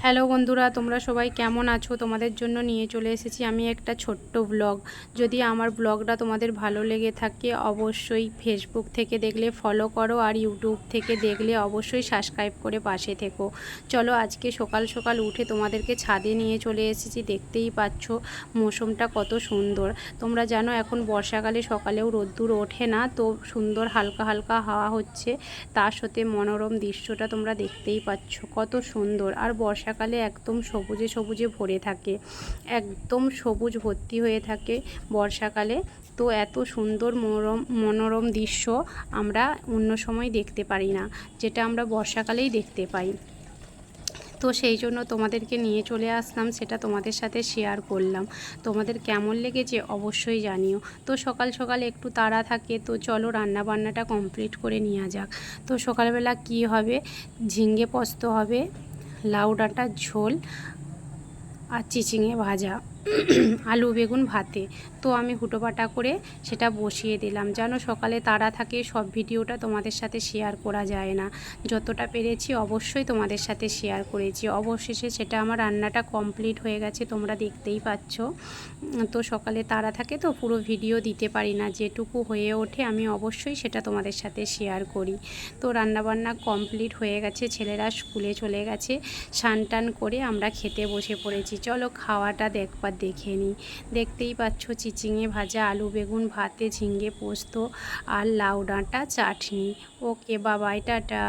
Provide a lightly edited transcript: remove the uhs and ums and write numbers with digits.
Hello বন্ধুরা, তোমরা সবাই কেমন আছো? তোমাদের জন্য নিয়ে চলে এসেছি আমি একটা ছোট্ট ব্লগ। যদি আমার ব্লগটা তোমাদের ভালো লেগে থাকে অবশ্যই ফেসবুক থেকে দেখলে ফলো করো, আর ইউটিউব থেকে দেখলে অবশ্যই সাবস্ক্রাইব করে পাশে থেকো। চলো, আজকে সকাল সকাল উঠে তোমাদেরকে ছাদে নিয়ে চলে এসেছি। দেখতেই পাচ্ছ মৌসুমটা কত সুন্দর। তোমরা জানো এখন বর্ষাকালে সকালেও রোদ্দুর ওঠে না, তো সুন্দর হালকা হালকা হাওয়া হচ্ছে, তার সাথে মনোরম দৃশ্যটা তোমরা দেখতেই পাচ্ছ কত সুন্দর। আর বর্ষাকালে একদম সবুজে সবুজে ভরে থাকে, একদম সবুজ ভর্তি হয়ে থাকে বর্ষাকালে। তো এত সুন্দর মনোরম দৃশ্য আমরা অন্য সময় দেখতে পারি না, যেটা আমরা বর্ষাকালেই দেখতে পাই। তো সেই জন্য তোমাদেরকে নিয়ে চলে আসলাম, সেটা তোমাদের সাথে শেয়ার করলাম। তোমাদের কেমন লেগেছে অবশ্যই জানিও। তো সকাল সকাল একটু তাড়া থাকে, তো চলো রান্না বান্নাটা কমপ্লিট করে নেওয়া যাক। তো সকালবেলা কি হবে, ঝিঙে পোস্ত হবে, লাউ ডাঁটার ঝোল, আর চিচিঙে ভাজা, আলু বেগুন ভাতে। তো আমি হুটোপাটা করে সেটা বসিয়ে দিলাম। জানো সকালে তাড়া থাকে, সব ভিডিওটা তোমাদের সাথে শেয়ার করা যায় না, যতটা পেরেছি অবশ্যই তোমাদের সাথে শেয়ার করেছি। অবশেষে সেটা আমার রান্নাটা কমপ্লিট হয়ে গেছে, তোমরা দেখতেই পাচ্ছ। তো সকালে তাড়া থাকে তো পুরো ভিডিও দিতে পারি না, যেটুকু হয়ে ওঠে আমি অবশ্যই সেটা তোমাদের সাথে শেয়ার করি। তো রান্নাবান্না কমপ্লিট হয়ে গেছে, ছেলেরা স্কুলে চলে গেছে, স্নান টান করে আমরা খেতে বসে পড়েছি। চলো খাওয়াটা একবার দেখে নিই। দেখতেই পাচ্ছ চিচিঙে ভাজা, আলু বেগুন ভাতে, ঝিঙে পোস্ত আর লাউ ডাঁটা চাটনি। ওকে, বাবাই, টাটা।